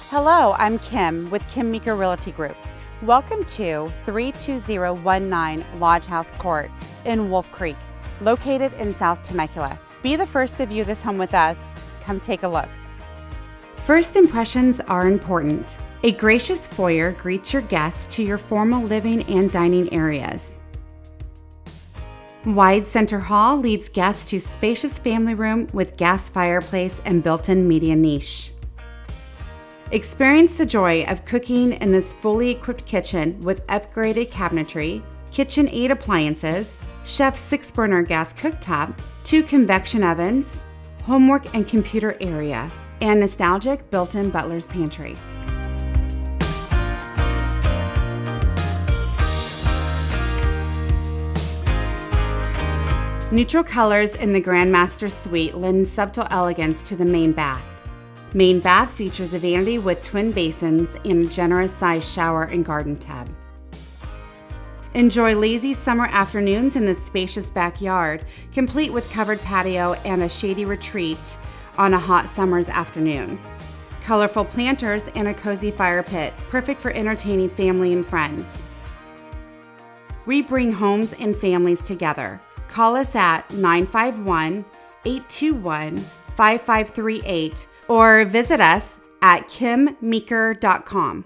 Hello, I'm Kim with Kim Meeker Realty Group. Welcome to 32019 Lodge House Court in Wolf Creek, located in South Temecula. Be the first to view this home with us. Come take a look. First impressions are important. A gracious foyer greets your guests to your formal living and dining areas. Wide center hall leads guests to spacious family room with gas fireplace and built-in media niche. Experience the joy of cooking in this fully equipped kitchen with upgraded cabinetry, KitchenAid appliances, chef's 6-burner gas cooktop, 2 convection ovens, homework and computer area, and nostalgic built-in butler's pantry. Neutral colors in the Grandmaster Suite lend subtle elegance to the main bath. Main bath features a vanity with twin basins and a generous-sized shower and garden tub. Enjoy lazy summer afternoons in the spacious backyard, complete with covered patio and a shady retreat on a hot summer's afternoon. Colorful planters and a cozy fire pit, perfect for entertaining family and friends. We bring homes and families together. Call us at 951-821-5538 or visit us at kimmeeker.com.